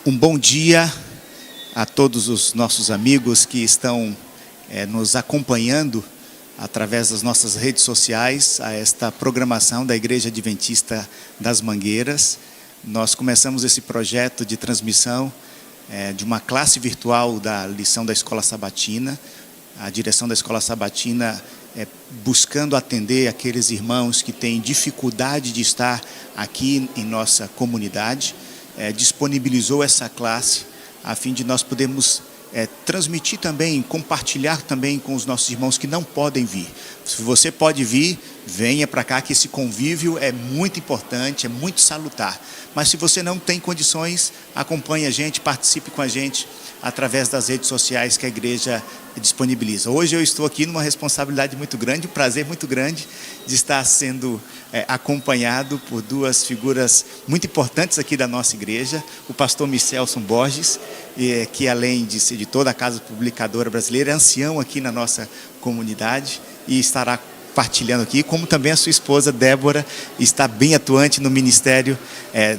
Um bom dia a todos os nossos amigos que estão nos acompanhando através das nossas redes sociais a esta programação da Igreja Adventista das Mangueiras. Nós começamos esse projeto de transmissão de uma classe virtual da lição da Escola Sabatina. A direção da Escola Sabatina buscando atender aqueles irmãos que têm dificuldade de estar aqui em nossa comunidade, disponibilizou essa classe a fim de nós podermos transmitir também, compartilhar também com os nossos irmãos que não podem vir. Se você pode vir, venha para cá, que esse convívio é muito importante, é muito salutar. Mas se você não tem condições, acompanhe a gente, participe com a gente através das redes sociais que a igreja disponibiliza. Hoje eu estou aqui numa responsabilidade muito grande, um prazer muito grande de estar sendo acompanhado por duas figuras muito importantes aqui da nossa igreja, o pastor Michelson Borges, que além de ser de toda a Casa Publicadora Brasileira, é ancião aqui na nossa comunidade e estará partilhando aqui, como também a sua esposa Débora está bem atuante no ministério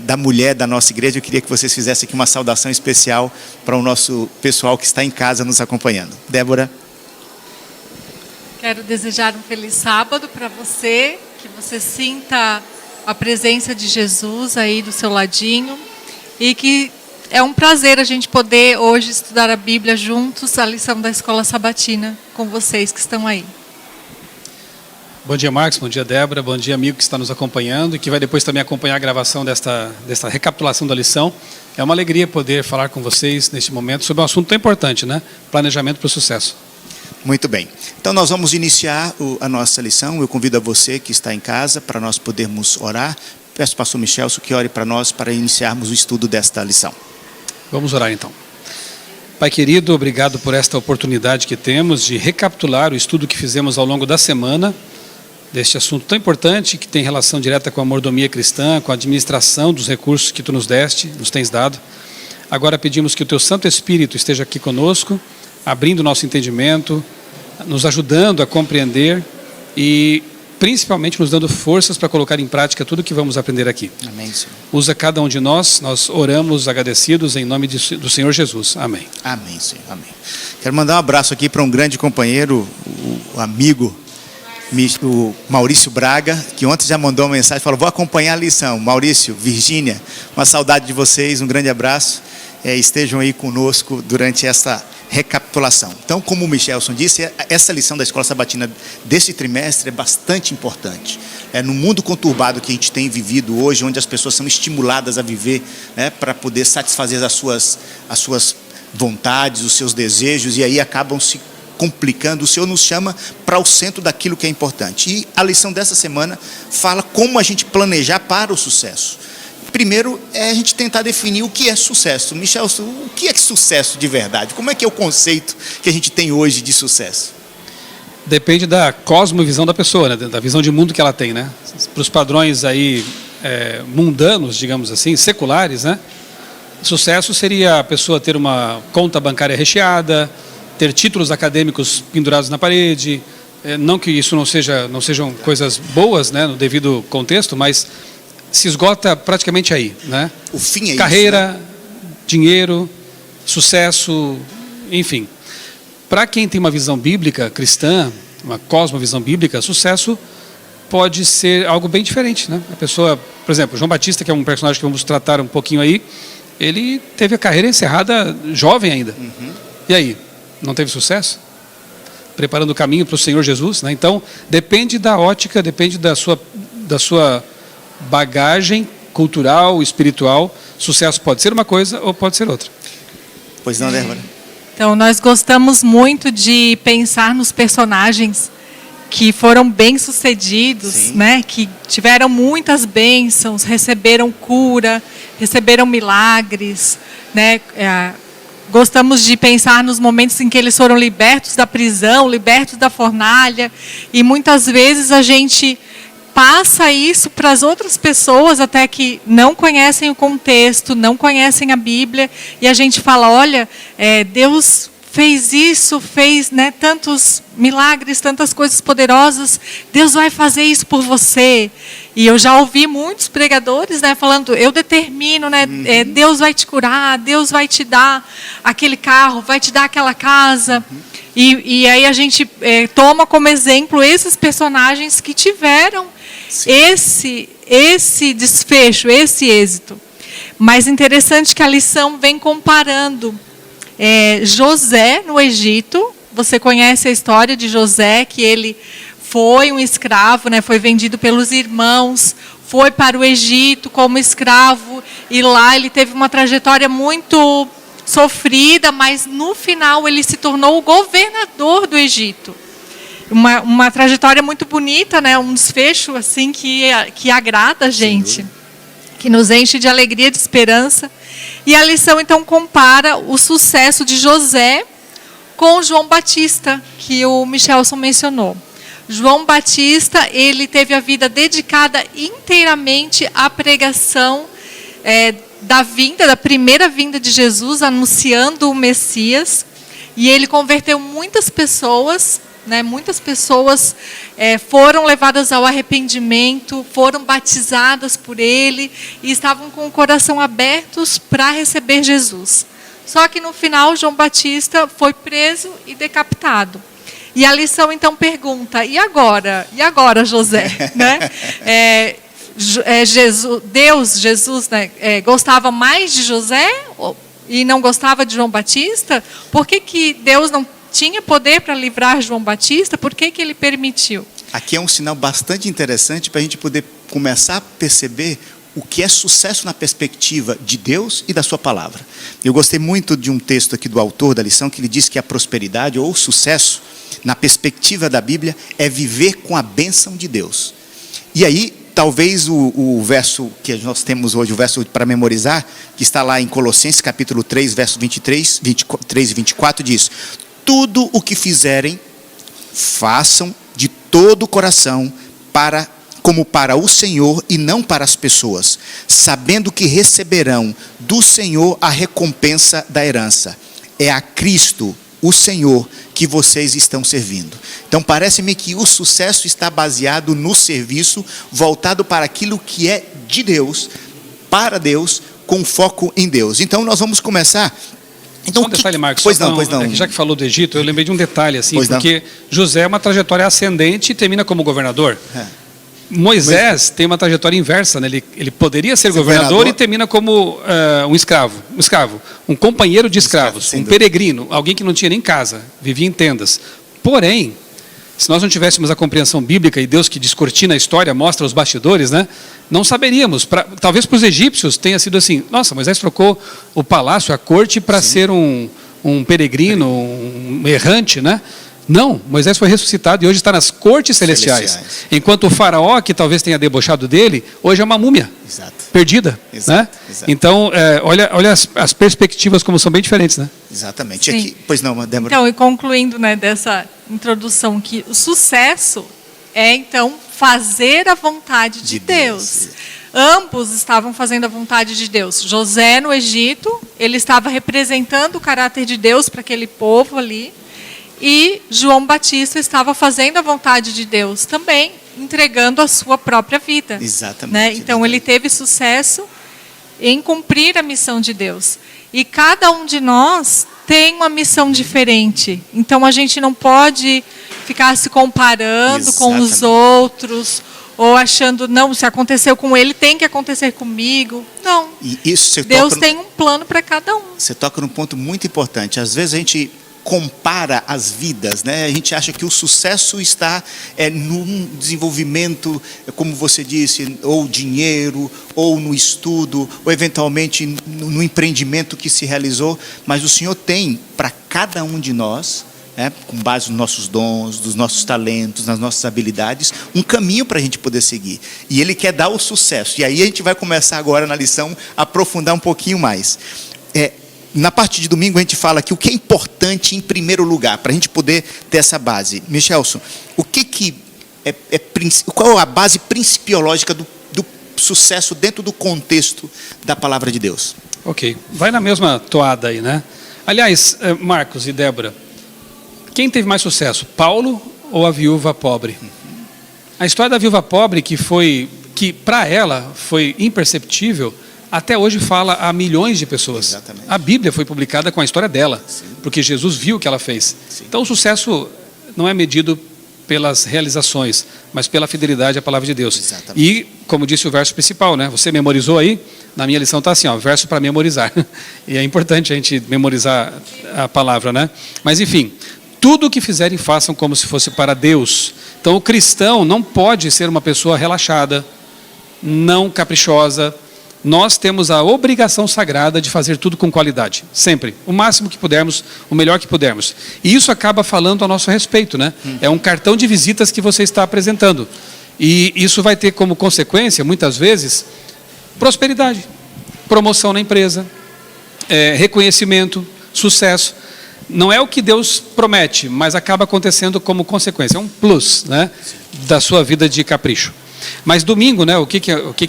da mulher da nossa igreja. Eu queria que vocês fizessem aqui uma saudação especial para o nosso pessoal que está em casa nos acompanhando. Débora. Quero desejar um feliz sábado para você, que você sinta a presença de Jesus aí do seu ladinho e que é um prazer a gente poder hoje estudar a Bíblia juntos, a lição da Escola Sabatina, com vocês que estão aí. Bom dia, Marcos. Bom dia, Débora. Bom dia, amigo que está nos acompanhando e que vai depois também acompanhar a gravação desta recapitulação da lição. É uma alegria poder falar com vocês neste momento sobre um assunto tão importante, né? Planejamento para o sucesso. Muito bem. Então nós vamos iniciar a nossa lição. Eu convido a você que está em casa para nós podermos orar. Peço ao pastor Michelson que ore para nós para iniciarmos o estudo desta lição. Vamos orar então. Pai querido, obrigado por esta oportunidade que temos de recapitular o estudo que fizemos ao longo da semana, deste assunto tão importante que tem relação direta com a mordomia cristã, com a administração dos recursos que Tu nos deste, nos tens dado. Agora pedimos que o Teu Santo Espírito esteja aqui conosco, abrindo o nosso entendimento, nos ajudando a compreender e principalmente nos dando forças para colocar em prática tudo o que vamos aprender aqui. Amém, Senhor. Usa cada um de nós oramos agradecidos em nome do Senhor Jesus. Amém. Amém, Senhor. Amém. Quero mandar um abraço aqui para um grande companheiro, o amigo, o Maurício Braga, que ontem já mandou uma mensagem, falou, vou acompanhar a lição. Maurício, Virgínia, uma saudade de vocês, um grande abraço. Estejam aí conosco durante essa recapitulação. Então, como o Michelson disse, essa lição da Escola Sabatina desse trimestre é bastante importante. No mundo conturbado que a gente tem vivido hoje, onde as pessoas são estimuladas a viver, para poder satisfazer as suas vontades, os seus desejos, e aí acabam se complicando. O Senhor nos chama para o centro daquilo que é importante. E a lição dessa semana fala como a gente planejar para o sucesso. Primeiro é a gente tentar definir o que é sucesso. Michelson, o que é sucesso de verdade? Como é que é o conceito que a gente tem hoje de sucesso? Depende da cosmovisão da pessoa, né? Da visão de mundo que ela tem, né? Para os padrões aí mundanos, digamos assim, seculares, né? Sucesso seria a pessoa ter uma conta bancária recheada, ter títulos acadêmicos pendurados na parede. Não que isso não sejam coisas boas, né, no devido contexto, mas se esgota praticamente aí, né? O fim é carreira, isso, né? Dinheiro, sucesso, enfim. Para quem tem uma visão bíblica cristã, uma cosmovisão bíblica, sucesso pode ser algo bem diferente, né? A pessoa, por exemplo, João Batista, que é um personagem que vamos tratar um pouquinho aí, ele teve a carreira encerrada jovem ainda. Uhum. E aí, não teve sucesso? Preparando o caminho para o Senhor Jesus, né? Então, depende da ótica, depende da sua bagagem cultural, espiritual. Sucesso pode ser uma coisa ou pode ser outra. Pois não, Débora? Então, nós gostamos muito de pensar nos personagens que foram bem-sucedidos, né? Que tiveram muitas bênçãos, receberam cura, receberam milagres, né? Gostamos de pensar nos momentos em que eles foram libertos da prisão, libertos da fornalha, e muitas vezes a gente passa isso para as outras pessoas até que não conhecem o contexto, não conhecem a Bíblia, e a gente fala, olha, Deus fez isso, fez, né, tantos milagres, tantas coisas poderosas, Deus vai fazer isso por você. E eu já ouvi muitos pregadores, né, falando, eu determino, né, Deus vai te curar, Deus vai te dar aquele carro, vai te dar aquela casa. E aí a gente toma como exemplo esses personagens que tiveram esse desfecho, esse êxito. Mas interessante que a lição vem comparando José no Egito. Você conhece a história de José, que ele foi um escravo, né, foi vendido pelos irmãos, foi para o Egito como escravo, e lá ele teve uma trajetória muito sofrida, mas no final ele se tornou o governador do Egito. Uma trajetória muito bonita, né, um desfecho assim que agrada a gente, que nos enche de alegria, de esperança. E a lição então compara o sucesso de José com João Batista, que o Michelson mencionou. João Batista, ele teve a vida dedicada inteiramente à pregação da primeira vinda de Jesus, anunciando o Messias. E ele converteu muitas pessoas, né? Muitas pessoas foram levadas ao arrependimento, foram batizadas por ele e estavam com o coração abertos para receber Jesus. Só que no final, João Batista foi preso e decapitado. E a lição então pergunta, e agora? E agora, José? Né? Jesus, né, gostava mais de José e não gostava de João Batista? Por que Deus não tinha poder para livrar João Batista? Por que ele permitiu? Aqui é um sinal bastante interessante para a gente poder começar a perceber o que é sucesso na perspectiva de Deus e da sua palavra. Eu gostei muito de um texto aqui do autor da lição, que ele diz que a prosperidade ou o sucesso, na perspectiva da Bíblia, é viver com a bênção de Deus. E aí, talvez o verso que nós temos hoje, o verso para memorizar, que está lá em Colossenses capítulo 3, verso 23 e 24, diz: tudo o que fizerem, façam de todo o coração, como para o Senhor e não para as pessoas, sabendo que receberão do Senhor a recompensa da herança. É a Cristo, o Senhor, que vocês estão servindo. Então parece-me que o sucesso está baseado no serviço, voltado para aquilo que é de Deus, para Deus, com foco em Deus. Então nós vamos começar. Então, um detalhe, Marcos. Pois não. Já que falou do Egito, eu lembrei de um detalhe, assim, porque José é uma trajetória ascendente e termina como governador. Moisés tem uma trajetória inversa, né? Ele poderia ser governador e termina como um escravo, um companheiro de escravos, um peregrino, alguém que não tinha nem casa, vivia em tendas. Porém, se nós não tivéssemos a compreensão bíblica e Deus que descortina a história, mostra os bastidores, né? Não saberíamos. Talvez para os egípcios tenha sido assim: nossa, Moisés trocou o palácio, a corte, para ser um peregrino, um errante, né? Não, Moisés foi ressuscitado e hoje está nas cortes celestiais. Enquanto o faraó, que talvez tenha debochado dele, hoje é uma múmia. Exato. Perdida. Exato. Né? Exato. Então, olha as perspectivas como são bem diferentes, né? Exatamente. Aqui, pois não, Débora. Então, e concluindo, né, dessa introdução, que o sucesso é, então, fazer a vontade de Deus. Ambos estavam fazendo a vontade de Deus. José, no Egito, ele estava representando o caráter de Deus para aquele povo ali. E João Batista estava fazendo a vontade de Deus também, entregando a sua própria vida. Exatamente. Né? Então ele teve sucesso em cumprir a missão de Deus. E cada um de nós tem uma missão diferente. Então a gente não pode ficar se comparando com os outros, ou achando, não, se aconteceu com ele, tem que acontecer comigo. Não. E isso Deus tem um plano para cada um. Você toca num ponto muito importante. Às vezes a gente compara as vidas, né? A gente acha que o sucesso está no desenvolvimento, como você disse, ou dinheiro, ou no estudo, ou eventualmente no empreendimento que se realizou, mas o Senhor tem para cada um de nós, com base nos nossos dons, dos nossos talentos, nas nossas habilidades, um caminho para a gente poder seguir. E Ele quer dar o sucesso. E aí a gente vai começar agora na lição a aprofundar um pouquinho mais. Na parte de domingo a gente fala que o que é importante em primeiro lugar, para a gente poder ter essa base. Michelson, qual é a base principiológica do sucesso dentro do contexto da palavra de Deus? Ok, vai na mesma toada aí, né? Aliás, Marcos e Débora, quem teve mais sucesso, Paulo ou a viúva pobre? A história da viúva pobre, que para ela foi imperceptível, até hoje fala a milhões de pessoas. Exatamente. A Bíblia foi publicada com a história dela, Sim. porque Jesus viu o que ela fez. Sim. Então o sucesso não é medido pelas realizações, mas pela fidelidade à palavra de Deus. Exatamente. E, como disse o verso principal, né? Você memorizou aí? Na minha lição está assim, ó, verso para memorizar. E é importante a gente memorizar a palavra, né? Mas enfim, tudo o que fizerem façam como se fosse para Deus. Então o cristão não pode ser uma pessoa relaxada, não caprichosa. Nós temos a obrigação sagrada de fazer tudo com qualidade, sempre, o máximo que pudermos, o melhor que pudermos. E isso acaba falando a nosso respeito, né? É um cartão de visitas que você está apresentando. E isso vai ter como consequência, muitas vezes, prosperidade, promoção na empresa, reconhecimento, sucesso. Não é o que Deus promete, mas acaba acontecendo como consequência. É um plus, né, da sua vida de capricho. Mas domingo, né, o que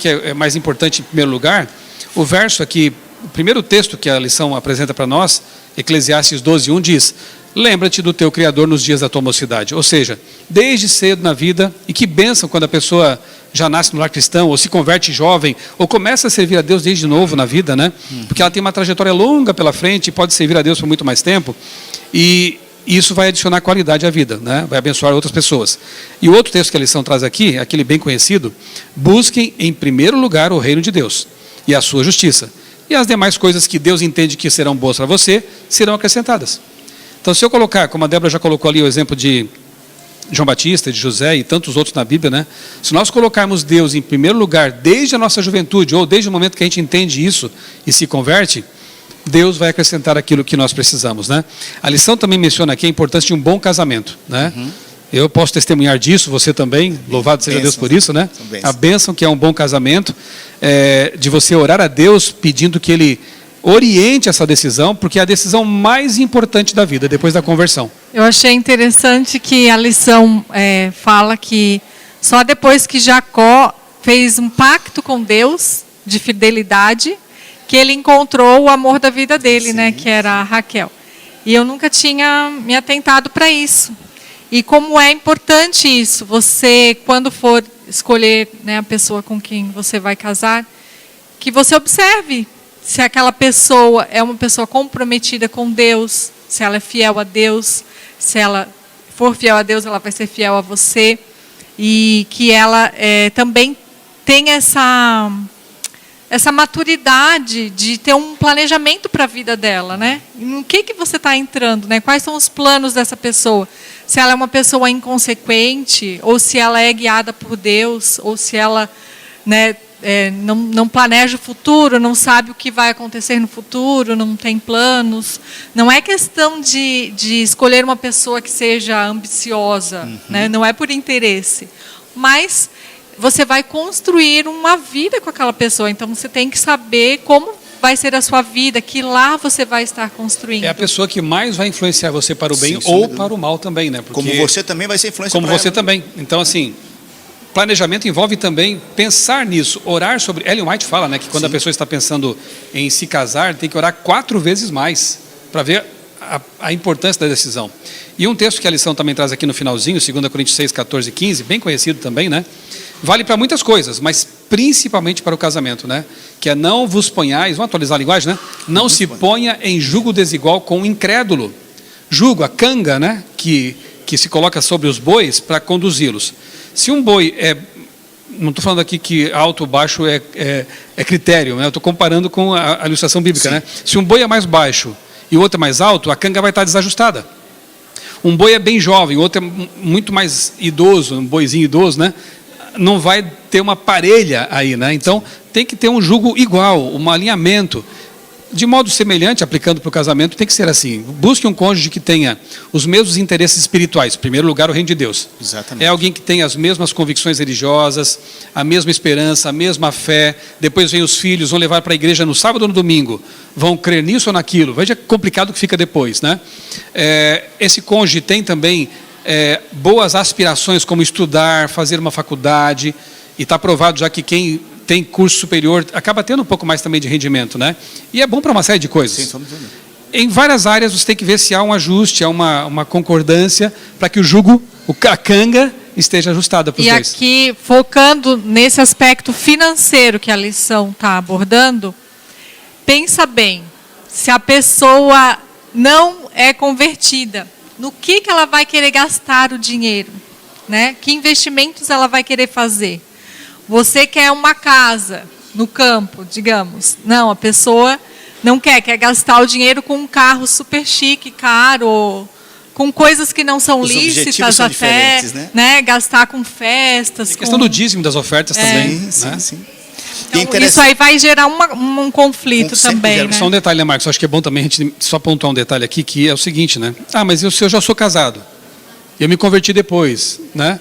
é mais importante em primeiro lugar? O verso aqui, o primeiro texto que a lição apresenta para nós, Eclesiastes 12:1 diz: lembra-te do teu Criador nos dias da tua mocidade. Ou seja, desde cedo na vida, e que bênção quando a pessoa já nasce no lar cristão, ou se converte jovem, ou começa a servir a Deus desde novo na vida, né? Porque ela tem uma trajetória longa pela frente e pode servir a Deus por muito mais tempo. E isso vai adicionar qualidade à vida, né? Vai abençoar outras pessoas. E o outro texto que a lição traz aqui, aquele bem conhecido: busquem em primeiro lugar o reino de Deus e a sua justiça. E as demais coisas que Deus entende que serão boas para você, serão acrescentadas. Então, se eu colocar, como a Débora já colocou ali, o exemplo de João Batista, de José e tantos outros na Bíblia, né? Se nós colocarmos Deus em primeiro lugar desde a nossa juventude, ou desde o momento que a gente entende isso e se converte, Deus vai acrescentar aquilo que nós precisamos, né? A lição também menciona aqui a importância de um bom casamento, né? Eu posso testemunhar disso, você também, louvado seja Deus por isso, né? A bênção que é um bom casamento, de você orar a Deus pedindo que Ele oriente essa decisão, porque é a decisão mais importante da vida, depois da conversão. Eu achei interessante que a lição fala que só depois que Jacó fez um pacto com Deus de fidelidade, que ele encontrou o amor da vida dele, né, que era a Raquel. E eu nunca tinha me atentado para isso. E como é importante isso, você, quando for escolher, né, a pessoa com quem você vai casar, que você observe se aquela pessoa é uma pessoa comprometida com Deus, se ela é fiel a Deus, se ela for fiel a Deus, ela vai ser fiel a você, e que ela também tem essa maturidade de ter um planejamento para a vida dela, né? No que você está entrando, né? Quais são os planos dessa pessoa? Se ela é uma pessoa inconsequente, ou se ela é guiada por Deus, ou se ela, né, não planeja o futuro, não sabe o que vai acontecer no futuro, não tem planos. Não é questão de escolher uma pessoa que seja ambiciosa, né? Não é por interesse, mas você vai construir uma vida com aquela pessoa, então você tem que saber como vai ser a sua vida, que lá você vai estar construindo. É a pessoa que mais vai influenciar você para o bem ou para o mal também, né? Porque como você também vai ser influência como para você ela. Também. Então, assim, planejamento envolve também pensar nisso, orar sobre... Ellen White fala, né, que quando a pessoa está pensando em se casar, tem que orar 4 vezes mais, para ver a importância da decisão. E um texto que a lição também traz aqui no finalzinho, 2 Coríntios 6, 14 e 15, bem conhecido também, né? Vale para muitas coisas, mas principalmente para o casamento, né? Que é: não vos ponhais, vamos atualizar a linguagem, né? Não se ponha em jugo desigual com o incrédulo. Jugo, a canga, né? Que se coloca sobre os bois para conduzi-los. Se um boi não estou falando aqui que alto ou baixo é critério, né? Eu estou comparando com a ilustração bíblica, né? Se um boi é mais baixo e o outro é mais alto, a canga vai estar desajustada. Um boi é bem jovem, o outro é muito mais idoso, um boizinho idoso, né? Não vai ter uma parelha aí, né? Então tem que ter um jugo igual, um alinhamento. De modo semelhante, aplicando para o casamento, tem que ser assim. Busque um cônjuge que tenha os mesmos interesses espirituais. Em primeiro lugar, o reino de Deus. Exatamente. É alguém que tem as mesmas convicções religiosas, a mesma esperança, a mesma fé. Depois vem os filhos, vão levar para a igreja no sábado ou no domingo. Vão crer nisso ou naquilo. Veja que complicado que fica depois, né? Esse cônjuge tem também boas aspirações, como estudar, fazer uma faculdade. E está provado já que quem tem curso superior acaba tendo um pouco mais também de rendimento, né? E é bom para uma série de coisas. Sim, em várias áreas você tem que ver se há um ajuste, há uma concordância para que o jugo, a canga, esteja ajustada para os dois. E aqui, focando nesse aspecto financeiro que a lição está abordando, pensa bem, se a pessoa não é convertida, no que ela vai querer gastar o dinheiro? Né? Que investimentos ela vai querer fazer? Você quer uma casa no campo, digamos. Não, a pessoa não quer gastar o dinheiro com um carro super chique, caro, com coisas que não são lícitas até, né? Gastar com festas. A questão do dízimo das ofertas também. Sim, né? sim. Então, isso aí vai gerar um conflito também. Né? Só um detalhe, né, Marcos? Acho que é bom também a gente só pontuar um detalhe aqui, que é o seguinte, né? Mas eu já sou casado. Eu me converti depois, né?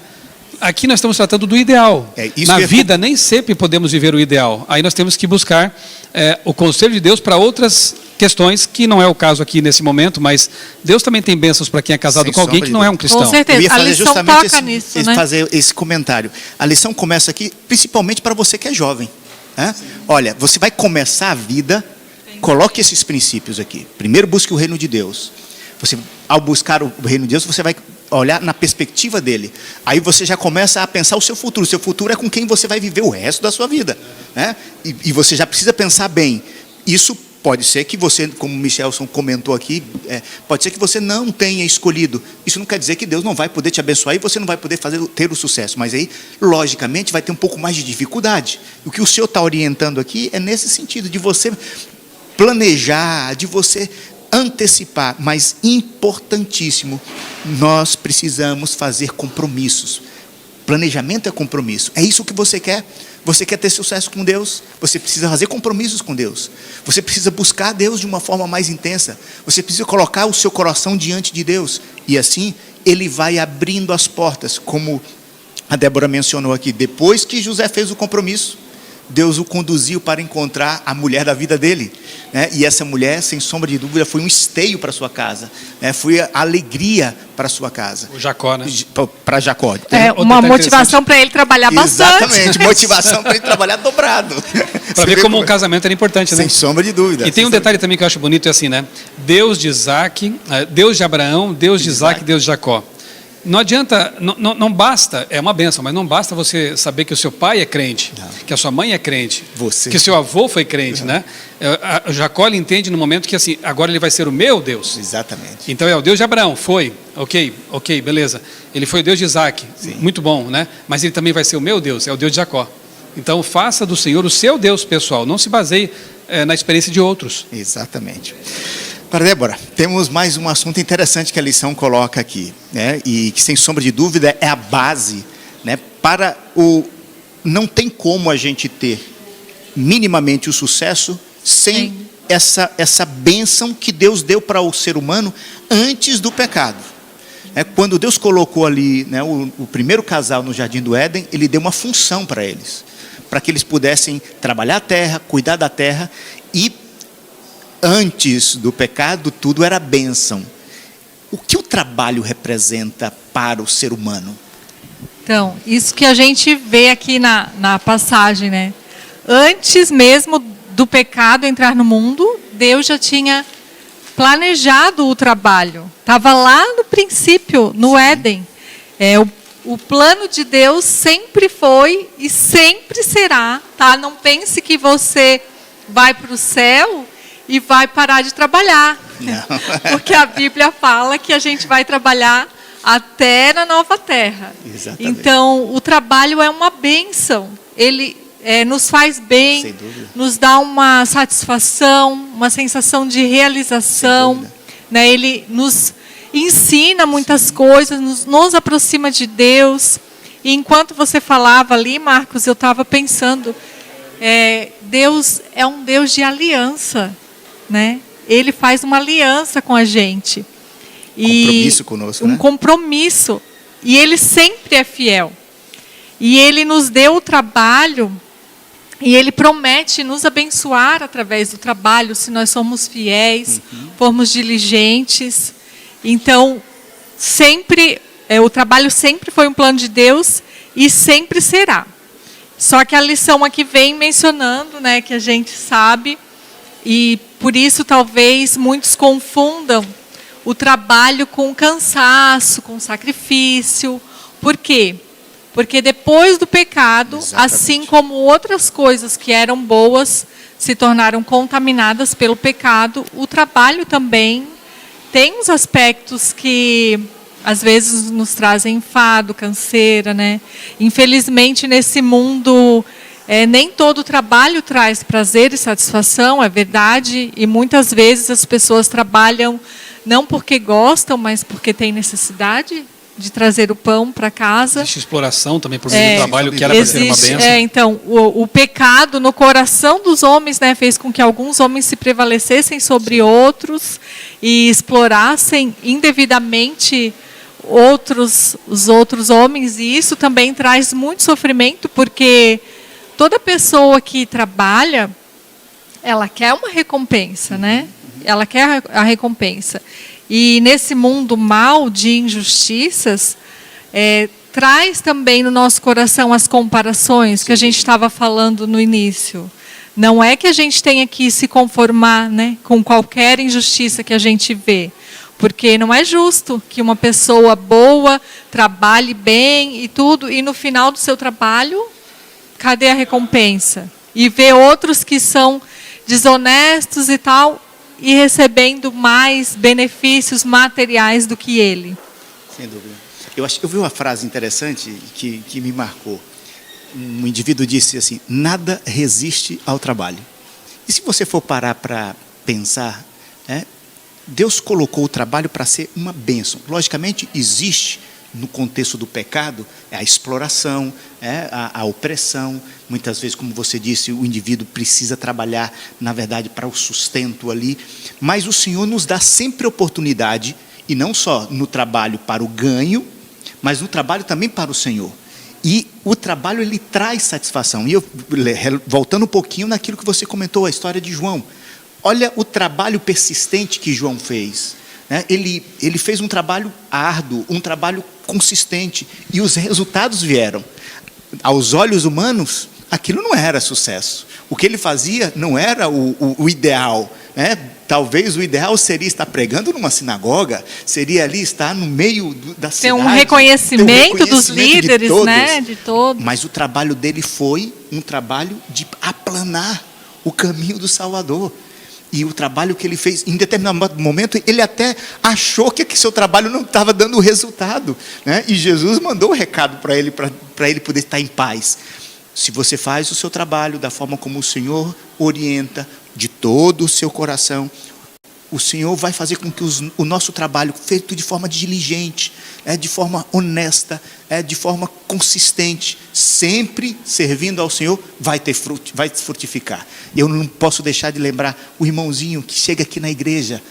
Aqui nós estamos tratando do ideal. Na vida, nem sempre podemos viver o ideal. Aí nós temos que buscar o conselho de Deus para outras questões, que não é o caso aqui nesse momento, mas Deus também tem bênçãos para quem é casado com alguém que não é um cristão. Com certeza, eu ia fazer a lição justamente toca nisso, né? fazer esse comentário. A lição começa aqui, principalmente para você que é jovem. Né? Olha, você vai começar a vida, coloque esses princípios aqui. Primeiro, busque o reino de Deus. Você, ao buscar o reino de Deus, você vai olhar na perspectiva dele. Aí você já começa a pensar o seu futuro. O seu futuro é com quem você vai viver o resto da sua vida. Né? E você já precisa pensar bem. Isso pode ser que você, como o Michelson comentou aqui, pode ser que você não tenha escolhido. Isso não quer dizer que Deus não vai poder te abençoar e você não vai poder ter o sucesso. Mas aí, logicamente, vai ter um pouco mais de dificuldade. O que o Senhor está orientando aqui é nesse sentido, de você planejar, de você antecipar, mas importantíssimo, nós precisamos fazer compromissos. Planejamento é compromisso. É isso que você quer? Você quer ter sucesso com Deus? Você precisa fazer compromissos com Deus. Você precisa buscar Deus de uma forma mais intensa. Você precisa colocar o seu coração diante de Deus. E assim, Ele vai abrindo as portas. Como a Débora mencionou aqui, depois que José fez o compromisso, Deus o conduziu para encontrar a mulher da vida dele, né? E essa mulher, sem sombra de dúvida, foi um esteio para sua casa, né? Foi a alegria para sua casa. O Jacó, né? Para Jacó. Uma motivação para ele trabalhar bastante. Exatamente, motivação para ele trabalhar dobrado. Para ver como o casamento era importante, né? Sem sombra de dúvida. E tem um detalhe também que eu acho bonito, é assim, né? Deus de Isaac, Deus de Abraão, Deus de Isaac, Deus de Jacó. Não adianta, não basta, é uma bênção, mas não basta você saber que o seu pai é crente, que a sua mãe é crente, que o seu avô foi crente, né? Jacó, ele entende no momento que assim, agora ele vai ser o meu Deus. Exatamente. Então é o Deus de Abraão, foi, ok, beleza. Ele foi o Deus de Isaac, muito bom, né? Mas ele também vai ser o meu Deus, é o Deus de Jacó. Então faça do Senhor o seu Deus pessoal, não se baseie na experiência de outros. Exatamente. Para Débora, temos mais um assunto interessante que a lição coloca aqui, né? E que sem sombra de dúvida é a base, né? Para não tem como a gente ter minimamente o sucesso sem essa bênção que Deus deu para o ser humano antes do pecado. Quando Deus colocou ali, né, o primeiro casal no Jardim do Éden, Ele deu uma função para eles, para que eles pudessem trabalhar a terra, cuidar da terra. E antes do pecado, tudo era bênção. O que o trabalho representa para o ser humano? Então, isso que a gente vê aqui na passagem, né? Antes mesmo do pecado entrar no mundo, Deus já tinha planejado o trabalho. Estava lá no princípio, no Éden. O plano de Deus sempre foi e sempre será, tá? Não pense que você vai para o céu e vai parar de trabalhar. Não. Porque a Bíblia fala que a gente vai trabalhar até na nova terra. Exatamente. Então, o trabalho é uma bênção. Ele nos faz bem, nos dá uma satisfação, uma sensação de realização. Né? Ele nos ensina muitas coisas, nos aproxima de Deus. E enquanto você falava ali, Marcos, eu estava pensando, Deus é um Deus de aliança. Né? Ele faz uma aliança com a gente. Compromisso conosco, um compromisso. E Ele sempre é fiel. E Ele nos deu o trabalho e Ele promete nos abençoar através do trabalho, se nós somos fiéis, formos diligentes. Então, sempre, o trabalho sempre foi um plano de Deus e sempre será. Só que a lição aqui vem mencionando, né, que a gente sabe, e por isso talvez muitos confundam o trabalho com cansaço, com sacrifício. Por quê? Porque depois do pecado, assim como outras coisas que eram boas se tornaram contaminadas pelo pecado, o trabalho também tem uns aspectos que às vezes nos trazem enfado, canseira, né? Infelizmente, nesse mundo, nem todo trabalho traz prazer e satisfação, é verdade, e muitas vezes as pessoas trabalham não porque gostam, mas porque têm necessidade de trazer o pão para casa. Existe exploração também por meio do trabalho, que era para ser uma bênção. Então, o pecado no coração dos homens, né, fez com que alguns homens se prevalecessem sobre outros e explorassem indevidamente os outros homens, e isso também traz muito sofrimento, porque toda pessoa que trabalha, ela quer uma recompensa, né? Ela quer a recompensa. E nesse mundo mal de injustiças, traz também no nosso coração as comparações que a gente estava falando no início. Não é que a gente tenha que se conformar, né, com qualquer injustiça que a gente vê. Porque não é justo que uma pessoa boa trabalhe bem e tudo, e no final do seu trabalho, cadê a recompensa? E ver outros que são desonestos e tal, e recebendo mais benefícios materiais do que ele. Sem dúvida. Eu vi uma frase interessante que me marcou. Um indivíduo disse assim: nada resiste ao trabalho. E se você for parar para pensar, Deus colocou o trabalho para ser uma bênção. Logicamente, existe no contexto do pecado a exploração, a opressão. Muitas vezes, como você disse, o indivíduo precisa trabalhar, na verdade, para o sustento ali. Mas o Senhor nos dá sempre oportunidade, e não só no trabalho para o ganho, mas no trabalho também para o Senhor. E o trabalho, ele traz satisfação. E eu, voltando um pouquinho naquilo que você comentou, a história de João. Olha o trabalho persistente que João fez. Ele fez um trabalho árduo, um trabalho consistente, e os resultados vieram. Aos olhos humanos, aquilo não era sucesso. O que ele fazia não era o ideal. Talvez o ideal seria estar pregando numa sinagoga, seria ali estar no meio da cidade. Ter um reconhecimento dos líderes, de todos. Mas o trabalho dele foi um trabalho de aplanar o caminho do Salvador. E o trabalho que ele fez, em determinado momento, ele até achou que seu trabalho não estava dando resultado. E Jesus mandou o recado para ele poder estar em paz. Se você faz o seu trabalho da forma como o Senhor orienta, de todo o seu coração, o Senhor vai fazer com que o nosso trabalho, feito de forma diligente, de forma honesta, de forma consistente, sempre servindo ao Senhor, vai frutificar. Eu não posso deixar de lembrar o irmãozinho que chega aqui na igreja,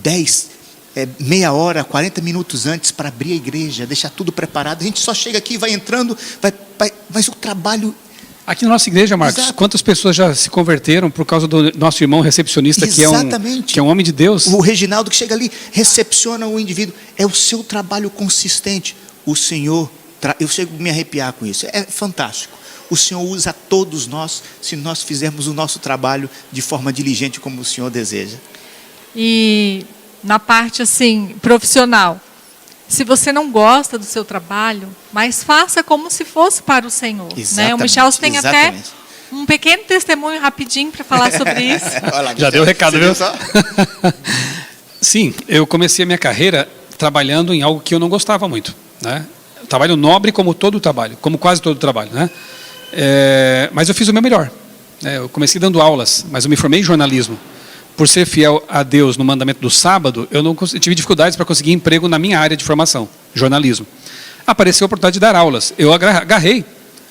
30 hora, 40 minutos antes para abrir a igreja, deixar tudo preparado. A gente só chega aqui, vai entrando, mas o trabalho... Aqui na nossa igreja, Marcos, exato, quantas pessoas já se converteram por causa do nosso irmão recepcionista, que é um homem de Deus? O Reginaldo que chega ali, recepciona o indivíduo. É o seu trabalho consistente. O Senhor, eu chego a me arrepiar com isso, é fantástico. O Senhor usa todos nós, se nós fizermos o nosso trabalho de forma diligente, como o Senhor deseja. E na parte assim, profissional, se você não gosta do seu trabalho, mas faça como se fosse para o Senhor. O Michel tem até um pequeno testemunho rapidinho para falar sobre isso. Olá, já deu o recado, viu? Sim, eu comecei a minha carreira trabalhando em algo que eu não gostava muito. Trabalho nobre como todo trabalho, como quase todo trabalho. Mas eu fiz o meu melhor. Eu comecei dando aulas, mas eu me formei em jornalismo. Por ser fiel a Deus no mandamento do sábado, eu tive dificuldades para conseguir emprego na minha área de formação, jornalismo. Apareceu a oportunidade de dar aulas. Eu agarrei.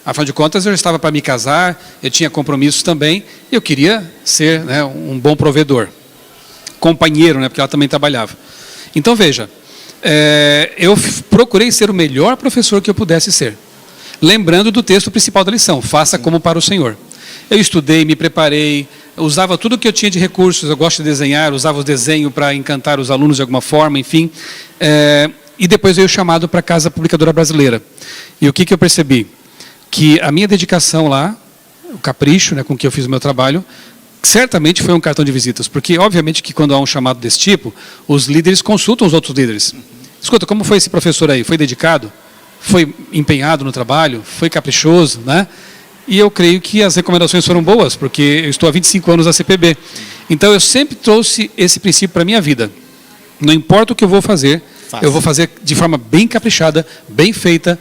Afinal de contas, eu estava para me casar, eu tinha compromissos também, e eu queria ser um bom provedor. Companheiro, porque ela também trabalhava. Então, veja, eu procurei ser o melhor professor que eu pudesse ser. Lembrando do texto principal da lição, faça como para o Senhor. Eu estudei, me preparei, usava tudo que eu tinha de recursos, eu gosto de desenhar, usava o desenho para encantar os alunos de alguma forma, enfim. E depois veio o chamado para a Casa Publicadora Brasileira. E o que eu percebi? Que a minha dedicação lá, o capricho com que eu fiz o meu trabalho, certamente foi um cartão de visitas, porque obviamente que quando há um chamado desse tipo, os líderes consultam os outros líderes. Escuta, como foi esse professor aí? Foi dedicado? Foi empenhado no trabalho? Foi caprichoso, né? E eu creio que as recomendações foram boas, porque eu estou há 25 anos na CPB. Então eu sempre trouxe esse princípio para a minha vida. Não importa o que eu vou fazer, eu vou fazer de forma bem caprichada, bem feita,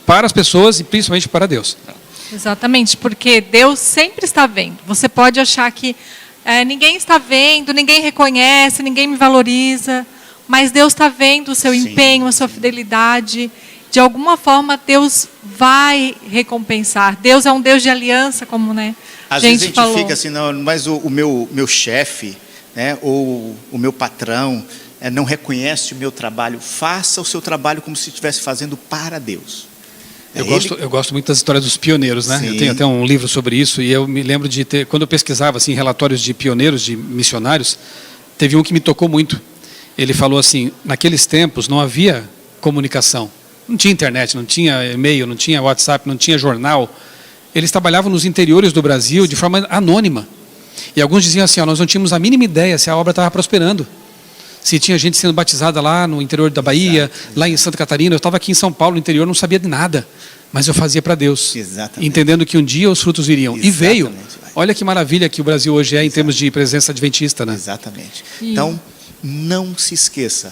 para as pessoas e principalmente para Deus. Exatamente, porque Deus sempre está vendo. Você pode achar que ninguém está vendo, ninguém reconhece, ninguém me valoriza, mas Deus está vendo o seu empenho, a sua fidelidade. De alguma forma, Deus vai recompensar. Deus é um Deus de aliança, como às vezes a gente fica assim, não, mas o meu chefe, né, ou o meu patrão não reconhece o meu trabalho. Faça o seu trabalho como se estivesse fazendo para Deus. Eu gosto muito das histórias dos pioneiros, né? Eu tenho até um livro sobre isso, e eu me lembro de ter, quando eu pesquisava assim, relatórios de pioneiros, de missionários, teve um que me tocou muito. Ele falou assim, naqueles tempos não havia comunicação, não tinha internet, não tinha e-mail, não tinha WhatsApp, não tinha jornal. Eles trabalhavam nos interiores do Brasil de forma anônima. E alguns diziam assim, nós não tínhamos a mínima ideia se a obra estava prosperando. Se tinha gente sendo batizada lá no interior da Bahia, lá em Santa Catarina. Eu estava aqui em São Paulo, no interior, não sabia de nada. Mas eu fazia para Deus. Exatamente. Entendendo que um dia os frutos viriam. Exatamente. E veio. Olha que maravilha que o Brasil hoje é em termos de presença adventista, né? Exatamente. Então, não se esqueça.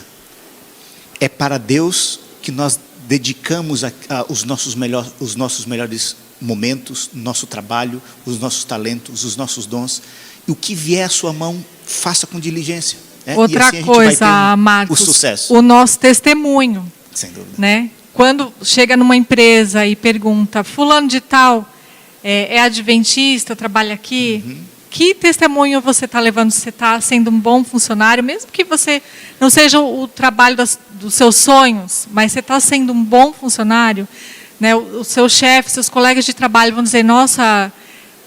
É para Deus que nós dedicamos os nossos melhores momentos, nosso trabalho, os nossos talentos, os nossos dons. E o que vier à sua mão, faça com diligência. Outra coisa, Marcos, o sucesso. O nosso testemunho. Sem dúvida. Né? Quando chega numa empresa e pergunta, fulano de tal, é adventista, trabalha aqui, que testemunho você está levando? Você está sendo um bom funcionário, mesmo que você não seja o trabalho dos seus sonhos, mas você está sendo um bom funcionário, né? O seu chefe, seus colegas de trabalho vão dizer, nossa,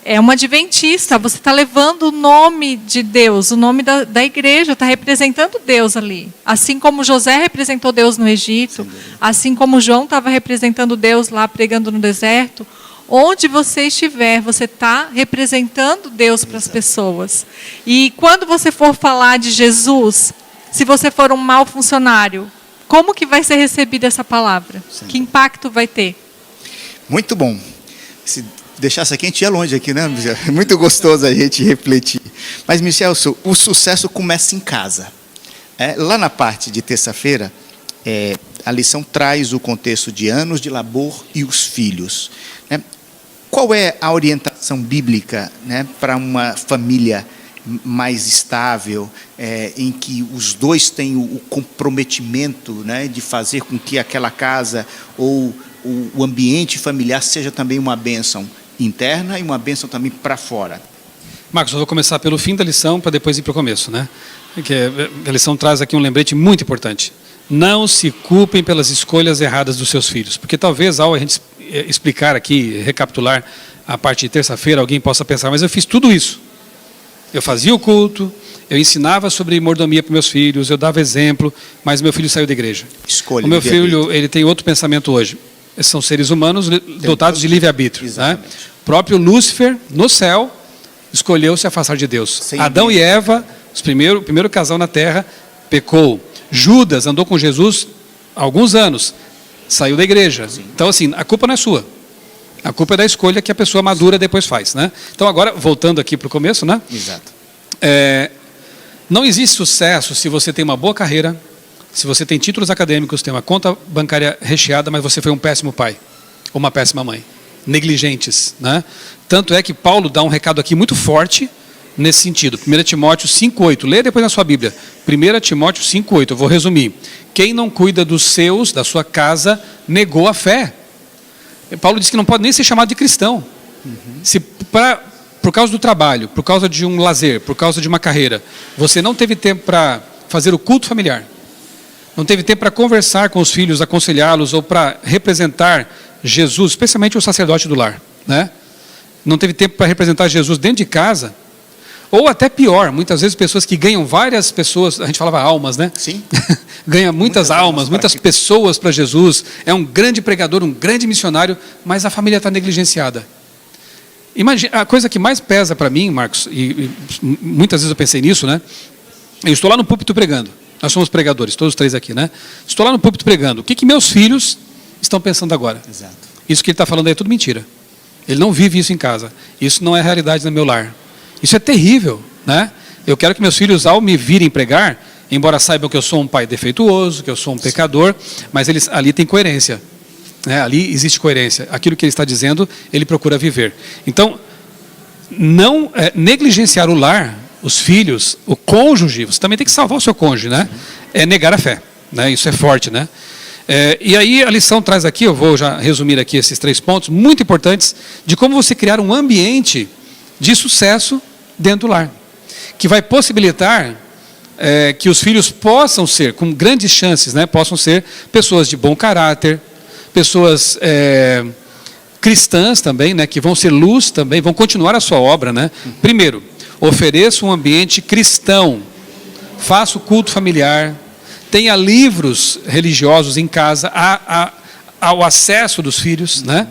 é uma adventista, você está levando o nome de Deus, o nome da igreja, está representando Deus ali. Assim como José representou Deus no Egito, assim como João estava representando Deus lá pregando no deserto, onde você estiver, você está representando Deus para as pessoas. E quando você for falar de Jesus, se você for um mau funcionário, como que vai ser recebida essa palavra? Que impacto vai ter? Muito bom. Se deixasse aqui, a gente ia longe aqui, né, Michel? É muito gostoso a gente refletir. Mas, Michel, o sucesso começa em casa. Lá na parte de terça-feira, a lição traz o contexto de anos de labor e os filhos. Qual é a orientação bíblica, né, para uma família mais estável, em que os dois têm o comprometimento, né, de fazer com que aquela casa ou o ambiente familiar seja também uma bênção interna e uma bênção também para fora? Marcos, eu vou começar pelo fim da lição para depois ir para o começo, né? Porque a lição traz aqui um lembrete muito importante. Não se culpem pelas escolhas erradas dos seus filhos, porque talvez ao a gente explicar aqui, recapitular a parte de terça-feira, alguém possa pensar, mas eu fiz tudo isso. Eu fazia o culto, eu ensinava sobre mordomia para meus filhos, eu dava exemplo, mas meu filho saiu da igreja. Escolha. O meu filho, ele tem outro pensamento hoje. São seres humanos dotados de livre-arbítrio. Né? O próprio Lúcifer, no céu, escolheu se afastar de Deus. Adão e Eva, o primeiro casal na terra, pecou. Judas andou com Jesus há alguns anos, saiu da igreja. Então, assim, a culpa não é sua. A culpa é da escolha que a pessoa madura depois faz. Né? Então, agora, voltando aqui para o começo, né? Exato. Não existe sucesso se você tem uma boa carreira, se você tem títulos acadêmicos, tem uma conta bancária recheada, mas você foi um péssimo pai ou uma péssima mãe. Negligentes. Né? Tanto é que Paulo dá um recado aqui muito forte nesse sentido. 1 Timóteo 5,8. Lê depois na sua Bíblia. 1 Timóteo 5,8. Eu vou resumir. Quem não cuida dos seus, da sua casa, negou a fé. Paulo diz que não pode nem ser chamado de cristão. Se por causa do trabalho, por causa de um lazer, por causa de uma carreira, você não teve tempo para fazer o culto familiar, não teve tempo para conversar com os filhos, aconselhá-los ou para representar Jesus, especialmente o sacerdote do lar, né? Não teve tempo para representar Jesus dentro de casa, ou até pior, muitas vezes pessoas que ganham várias pessoas, a gente falava almas, né? Sim. Ganha muitas almas, muitas pessoas para Jesus, é um grande pregador, um grande missionário, mas a família está negligenciada. Imagina, a coisa que mais pesa para mim, Marcos, e muitas vezes eu pensei nisso, né? Eu estou lá no púlpito pregando. Nós somos pregadores, todos os 3 aqui, né? Estou lá no púlpito pregando. O que meus filhos estão pensando agora? Exato. Isso que ele está falando aí é tudo mentira. Ele não vive isso em casa. Isso não é realidade no meu lar. Isso é terrível, né? Eu quero que meus filhos, ao me virem pregar, embora saibam que eu sou um pai defeituoso, que eu sou um pecador, mas eles ali tem coerência. Né? Ali existe coerência. Aquilo que ele está dizendo, ele procura viver. Então, não negligenciar o lar, os filhos, o cônjuge, você também tem que salvar o seu cônjuge, né? É negar a fé, né? Isso é forte, né? E aí a lição traz aqui, eu vou já resumir aqui esses 3 pontos muito importantes de como você criar um ambiente de sucesso dentro do lar, que vai possibilitar que os filhos possam ser, com grandes chances, né? Possam ser pessoas de bom caráter, pessoas cristãs também, né? Que vão ser luz também, vão continuar a sua obra, né? Primeiro, ofereça um ambiente cristão, faça o culto familiar, tenha livros religiosos em casa, ao acesso dos filhos, né?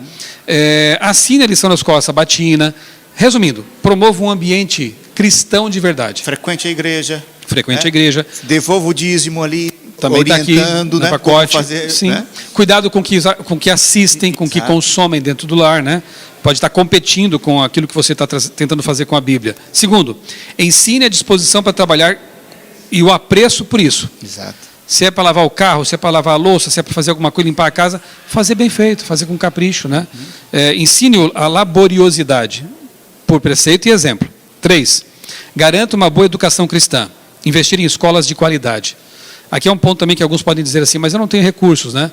Assine a lição da escola sabatina. Resumindo, promova um ambiente cristão de verdade. Frequente a igreja. Frequente a igreja. Devolva o dízimo ali, também está aqui no né, pacote. Fazer, sim. Né? Cuidado com que assistem, com que consomem dentro do lar, né? Pode estar competindo com aquilo que você está tentando fazer com a Bíblia. Segundo, ensine a disposição para trabalhar e o apreço por isso. Exato. Se é para lavar o carro, se é para lavar a louça, se é para fazer alguma coisa, limpar a casa, fazer bem feito, fazer com capricho, né? Ensine a laboriosidade por preceito e exemplo. 3, garanta uma boa educação cristã. Investir em escolas de qualidade. Aqui é um ponto também que alguns podem dizer assim, mas eu não tenho recursos, né?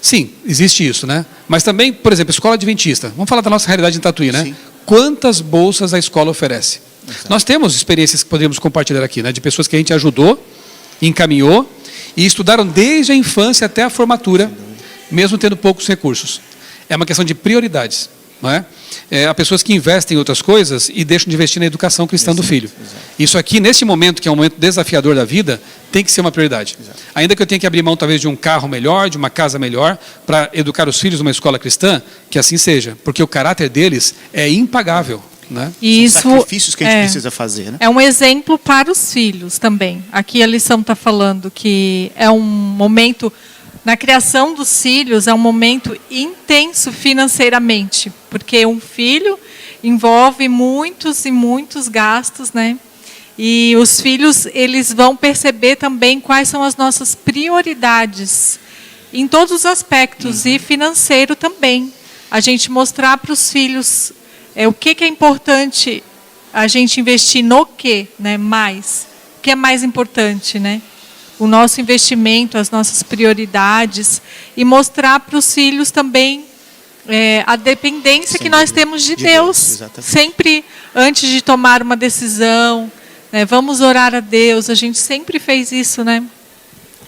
Sim, existe isso, né? Mas também, por exemplo, escola adventista. Vamos falar da nossa realidade em Tatuí, né? Sim. Quantas bolsas a escola oferece? Exato. Nós temos experiências que poderíamos compartilhar aqui, né? De pessoas que a gente ajudou, encaminhou e estudaram desde a infância até a formatura, mesmo tendo poucos recursos. É uma questão de prioridades, não é? Há pessoas que investem em outras coisas e deixam de investir na educação cristã do filho. Exato. Isso aqui, nesse momento, que é um momento desafiador da vida, tem que ser uma prioridade. Exato. Ainda que eu tenha que abrir mão, talvez, de um carro melhor, de uma casa melhor, para educar os filhos numa escola cristã, que assim seja, porque o caráter deles é impagável. Né? Isso, são sacrifícios que a gente precisa fazer. Né? É um exemplo para os filhos também. Aqui a lição está falando que é um momento, na criação dos filhos, é um momento intenso financeiramente, porque um filho envolve muitos e muitos gastos, né? E os filhos, eles vão perceber também quais são as nossas prioridades, em todos os aspectos, e financeiro também. A gente mostrar para os filhos o que é importante a gente investir no quê, né? Mais. O que é mais importante, né? O nosso investimento, as nossas prioridades, e mostrar para os filhos também a dependência que nós temos de Deus. Sempre antes de tomar uma decisão, né? Vamos orar a Deus. A gente sempre fez isso, né?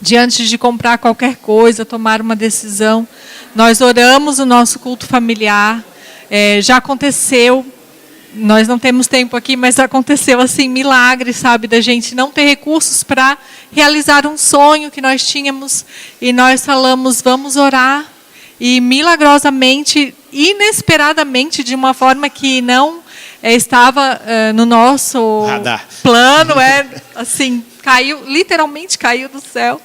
Diante de comprar qualquer coisa, tomar uma decisão, nós oramos o nosso culto familiar. Já aconteceu, nós não temos tempo aqui, mas aconteceu assim, milagre, sabe, da gente não ter recursos para realizar um sonho que nós tínhamos, e nós falamos, vamos orar, e milagrosamente, inesperadamente, de uma forma que não estava no nosso radar. Plano, assim, caiu, literalmente caiu do céu.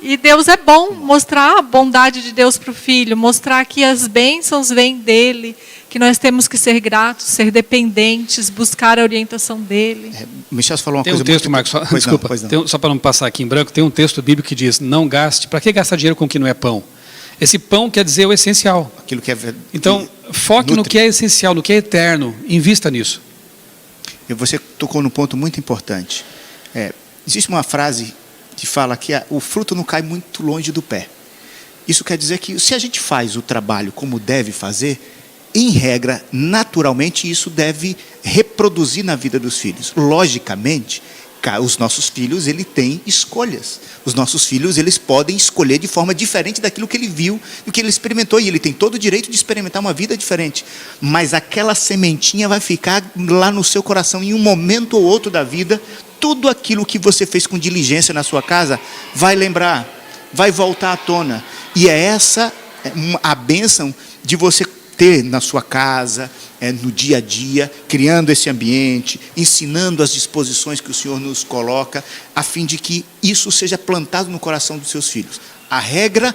E Deus é bom, mostrar a bondade de Deus para o filho, mostrar que as bênçãos vêm dele, que nós temos que ser gratos, ser dependentes, buscar a orientação dele. Michel falou uma tem coisa um texto, muito... Marcos, desculpa, só para não passar aqui em branco, tem um texto bíblico que diz, não gaste, para que gastar dinheiro com o que não é pão? Esse pão quer dizer o essencial. Aquilo que é então, foque no que é essencial, no que é eterno, invista nisso. E você tocou num ponto muito importante. Existe uma frase que fala que o fruto não cai muito longe do pé. Isso quer dizer que se a gente faz o trabalho como deve fazer, em regra, naturalmente, isso deve reproduzir na vida dos filhos. Logicamente, os nossos filhos, eles têm escolhas. Os nossos filhos, eles podem escolher de forma diferente daquilo que ele viu, do que ele experimentou, e ele tem todo o direito de experimentar uma vida diferente. Mas aquela sementinha vai ficar lá no seu coração, em um momento ou outro da vida. Tudo aquilo que você fez com diligência na sua casa vai lembrar, vai voltar à tona. E é essa a bênção de você ter na sua casa, no dia a dia, criando esse ambiente, ensinando as disposições que o Senhor nos coloca, a fim de que isso seja plantado no coração dos seus filhos. A regra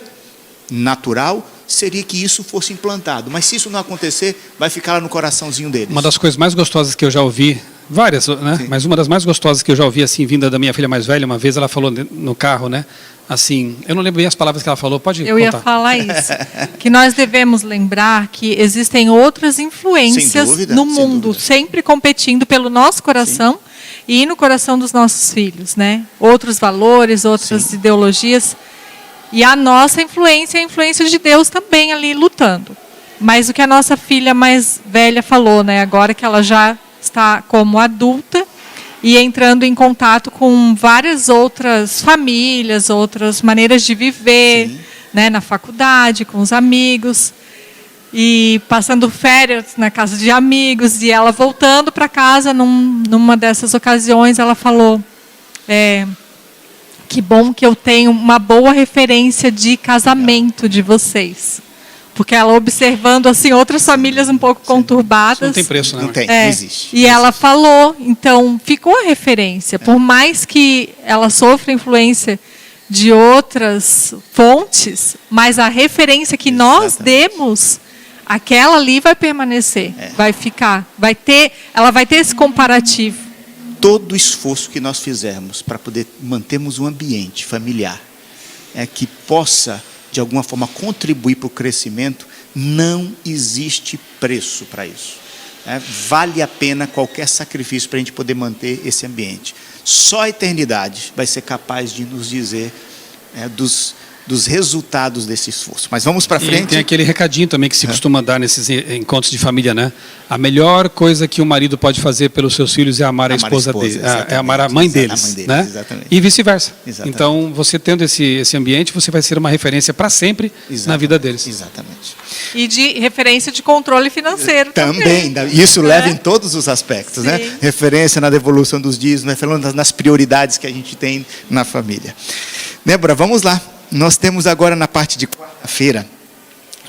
natural seria que isso fosse implantado, mas se isso não acontecer, vai ficar lá no coraçãozinho deles. Uma das coisas mais gostosas que eu já ouvi, várias, né? Sim. Mas uma das mais gostosas que eu já ouvi, assim, vinda da minha filha mais velha, uma vez ela falou no carro, né? Assim, eu não lembro bem as palavras que ela falou, pode Eu contar. ia falar isso, que nós devemos lembrar que existem outras influências no mundo, sempre competindo pelo nosso coração e no coração dos nossos filhos, né? Outros valores, outras ideologias. E a nossa influência é a influência de Deus também ali lutando. Mas o que a nossa filha mais velha falou, né? Agora que ela já está como adulta e entrando em contato com várias outras famílias, outras maneiras de viver, né, na faculdade, com os amigos, e passando férias na casa de amigos, e ela voltando para casa numa dessas ocasiões, ela falou, que bom que eu tenho uma boa referência de casamento de vocês. Porque ela observando assim outras famílias um pouco conturbadas. Isso não tem preço, né? Não tem, não existe. E ela falou, então ficou a referência. Por mais que ela sofra influência de outras fontes, mas a referência que nós demos, aquela ali vai permanecer, vai ficar, ela vai ter esse comparativo. Todo esforço que nós fizermos para poder mantermos um ambiente familiar que possa de alguma forma contribuir para o crescimento, não existe preço para isso. Vale a pena qualquer sacrifício para a gente poder manter esse ambiente. Só a eternidade vai ser capaz de nos dizer dos resultados desse esforço. Mas vamos para frente. E tem aquele recadinho também que se costuma dar nesses encontros de família, né? A melhor coisa que o marido pode fazer pelos seus filhos é amar a esposa dele, é amar a mãe deles, né? Exatamente. E vice-versa. Exatamente. Então, você tendo esse ambiente, você vai ser uma referência para sempre na vida deles. Exatamente. E de referência de controle financeiro também. Isso leva em todos os aspectos, né? Referência na devolução dos dízimos, falando nas prioridades que a gente tem na família. Débora, vamos lá. Nós temos agora na parte de quarta-feira,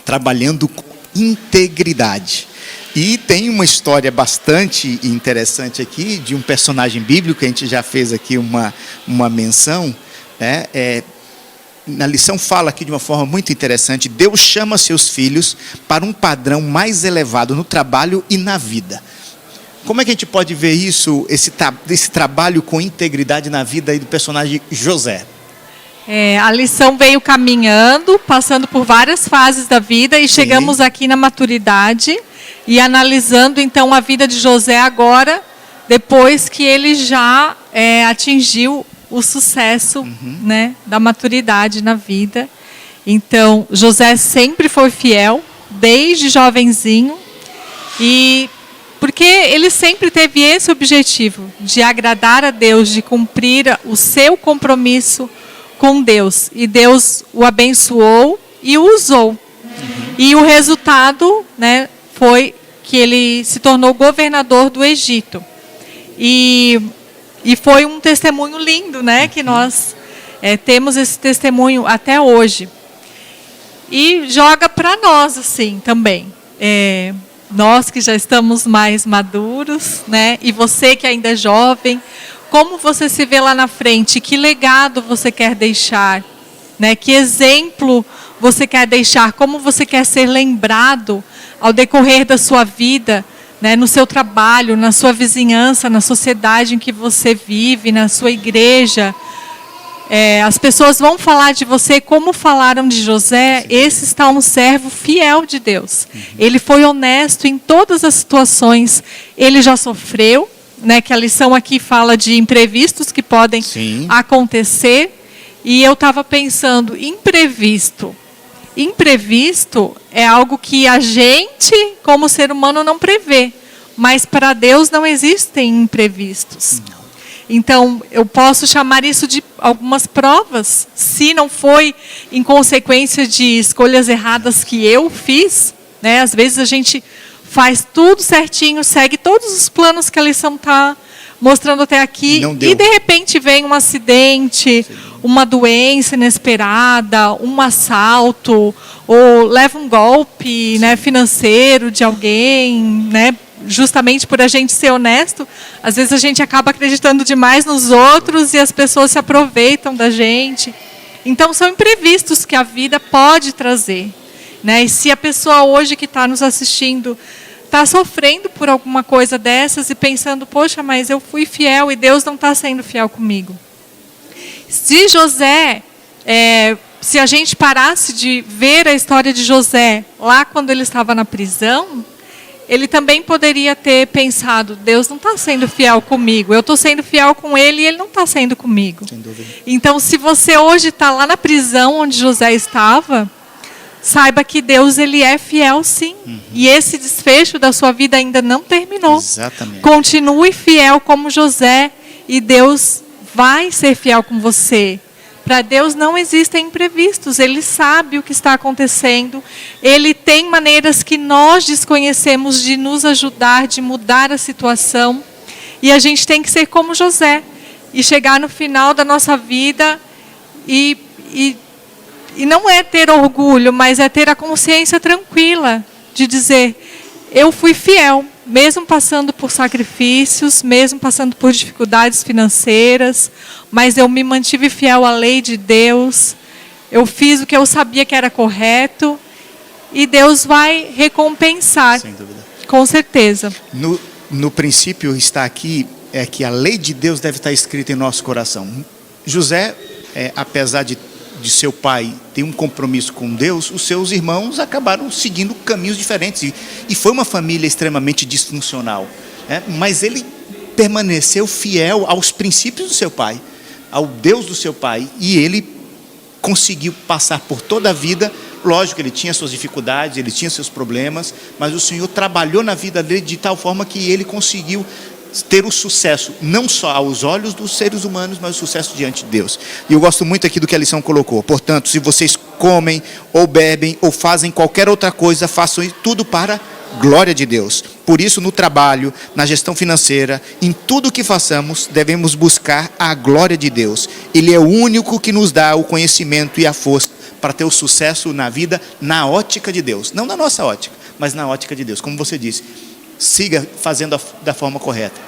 trabalhando com integridade. E tem uma história bastante interessante aqui, de um personagem bíblico, que a gente já fez aqui uma menção. Na lição fala aqui de uma forma muito interessante, Deus chama seus filhos para um padrão mais elevado no trabalho e na vida. Como é que a gente pode ver isso, esse trabalho com integridade na vida aí do personagem José? A lição veio caminhando, passando por várias fases da vida e chegamos aqui na maturidade e analisando então a vida de José agora, depois que ele já atingiu o sucesso, né, da maturidade na vida. Então, José sempre foi fiel, desde jovenzinho, e porque ele sempre teve esse objetivo de agradar a Deus, de cumprir o seu compromisso com Deus, e Deus o abençoou e o usou. E o resultado, né, foi que ele se tornou governador do Egito. E foi um testemunho lindo, né, que nós temos esse testemunho até hoje. E joga para nós assim também. Nós que já estamos mais maduros, né, e você que ainda é jovem, como você se vê lá na frente? Que legado você quer deixar? Né? Que exemplo você quer deixar? Como você quer ser lembrado ao decorrer da sua vida, né? No seu trabalho, na sua vizinhança, na sociedade em que você vive, na sua igreja? As pessoas vão falar de você como falaram de José. Esse está um servo fiel de Deus. Ele foi honesto em todas as situações. Ele já sofreu, né, que a lição aqui fala de imprevistos que podem acontecer. E eu estava pensando, imprevisto é algo que a gente, como ser humano, não prevê. Mas para Deus não existem imprevistos. Então, eu posso chamar isso de algumas provas. Se não foi em consequência de escolhas erradas que eu fiz, né, às vezes a gente faz tudo certinho, segue todos os planos que a lição está mostrando até aqui, e de repente vem um acidente, uma doença inesperada, um assalto, ou leva um golpe, né, financeiro de alguém, né, justamente por a gente ser honesto, às vezes a gente acaba acreditando demais nos outros e as pessoas se aproveitam da gente. Então, são imprevistos que a vida pode trazer, né? E se a pessoa hoje que está nos assistindo está sofrendo por alguma coisa dessas e pensando, poxa, mas eu fui fiel e Deus não está sendo fiel comigo. Se José, se a gente parasse de ver a história de José lá quando ele estava na prisão, ele também poderia ter pensado, Deus não está sendo fiel comigo, eu estou sendo fiel com ele e ele não está sendo comigo. Sem dúvida. Então, se você hoje está lá na prisão onde José estava, saiba que Deus, ele é fiel sim. E esse desfecho da sua vida ainda não terminou. Exatamente. Continue fiel como José e Deus vai ser fiel com você. Para Deus não existem imprevistos, Ele sabe o que está acontecendo, Ele tem maneiras que nós desconhecemos de nos ajudar, de mudar a situação, e a gente tem que ser como José, e chegar no final da nossa vida, e não é ter orgulho, mas é ter a consciência tranquila, de dizer, eu fui fiel, mesmo passando por sacrifícios, mesmo passando por dificuldades financeiras, mas eu me mantive fiel à lei de Deus, eu fiz o que eu sabia que era correto, e Deus vai recompensar. Sem dúvida. Com certeza. No princípio está aqui, é que a lei de Deus deve estar escrita em nosso coração. José, apesar de seu pai ter um compromisso com Deus, os seus irmãos acabaram seguindo caminhos diferentes. E foi uma família extremamente disfuncional. Mas ele permaneceu fiel aos princípios do seu pai, ao Deus do seu pai. E ele conseguiu passar por toda a vida. Lógico, ele tinha suas dificuldades, ele tinha seus problemas, mas o Senhor trabalhou na vida dele de tal forma que ele conseguiu ter o sucesso, não só aos olhos dos seres humanos, mas o sucesso diante de Deus. E eu gosto muito aqui do que a lição colocou. Portanto, se vocês comem, ou bebem, ou fazem qualquer outra coisa, façam tudo para a glória de Deus. Por isso, no trabalho, na gestão financeira, em tudo que façamos, devemos buscar a glória de Deus. Ele é o único que nos dá o conhecimento e a força para ter o sucesso na vida, na ótica de Deus. Não na nossa ótica, mas na ótica de Deus. Como você disse, siga fazendo da forma correta.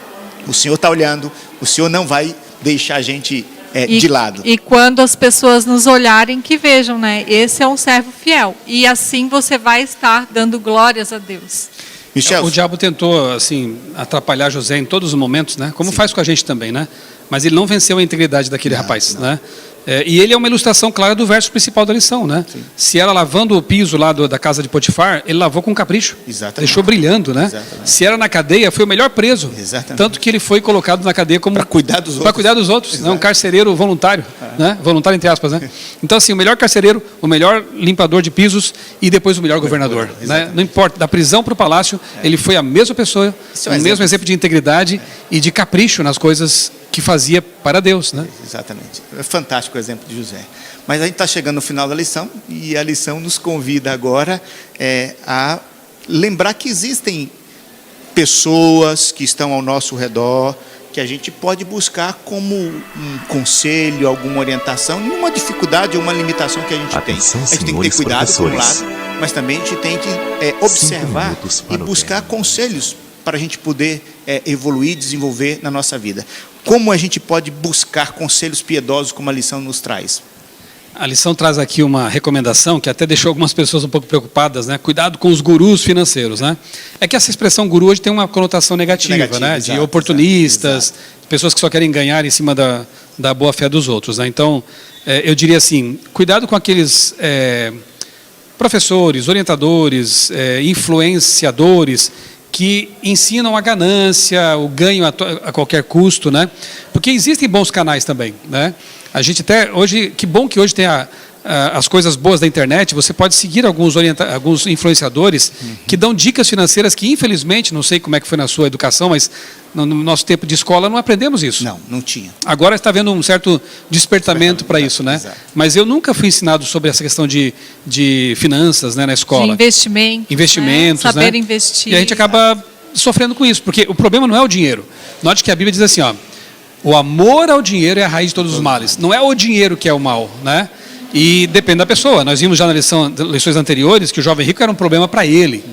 O Senhor está olhando, o Senhor não vai deixar a gente de lado. E quando as pessoas nos olharem, que vejam, né? Esse é um servo fiel. E assim você vai estar dando glórias a Deus. Michel, o diabo tentou assim atrapalhar José em todos os momentos, né? Como faz com a gente também, né? Mas ele não venceu a integridade daquele rapaz, né? E ele é uma ilustração clara do verso principal da lição, né? Sim. Se era lavando o piso lá da casa de Potifar, ele lavou com capricho. Exatamente. Deixou brilhando, né? Exatamente. Se era na cadeia, foi o melhor preso. Exatamente. Tanto que ele foi colocado na cadeia como... Para cuidar dos outros. Para cuidar dos outros, né? Um carcereiro voluntário, né? Voluntário entre aspas, né? Então assim, o melhor carcereiro, o melhor limpador de pisos e depois o melhor governador, né? Não importa, da prisão para o palácio, ele foi a mesma pessoa, o mesmo exemplo de integridade e de capricho nas coisas que fazia para Deus, né? Exatamente. É fantástico o exemplo de José. Mas a gente está chegando no final da lição e a lição nos convida agora a lembrar que existem pessoas que estão ao nosso redor que a gente pode buscar como um conselho, alguma orientação, em uma dificuldade ou uma limitação que a gente tem. A gente tem que ter cuidado por um lado, mas também a gente tem que observar e buscar conselhos para a gente poder evoluir, desenvolver na nossa vida. Como a gente pode buscar conselhos piedosos como a lição nos traz? A lição traz aqui uma recomendação que até deixou algumas pessoas um pouco preocupadas, né? Cuidado com os gurus financeiros, né? É que essa expressão guru hoje tem uma conotação negativa, né? De oportunistas, pessoas que só querem ganhar em cima da boa fé dos outros, né? Então, eu diria assim, cuidado com aqueles professores, orientadores, influenciadores que ensinam a ganância, o ganho a qualquer custo, né? Porque existem bons canais também, né? A gente até hoje, que bom que hoje tem as coisas boas da internet, você pode seguir alguns influenciadores que dão dicas financeiras que, infelizmente, não sei como é que foi na sua educação, mas no nosso tempo de escola não aprendemos isso. Não tinha. Agora está havendo um certo despertamento para isso, né? Exato. Mas eu nunca fui ensinado sobre essa questão de finanças, né, na escola. De investimentos, né? Saber investir. E a gente acaba sofrendo com isso, porque o problema não é o dinheiro. Note que a Bíblia diz assim, ó, o amor ao dinheiro é a raiz de todos os males. Não é o dinheiro que é o mal, né? E depende da pessoa. Nós vimos já nas lições anteriores que o jovem rico era um problema para ele.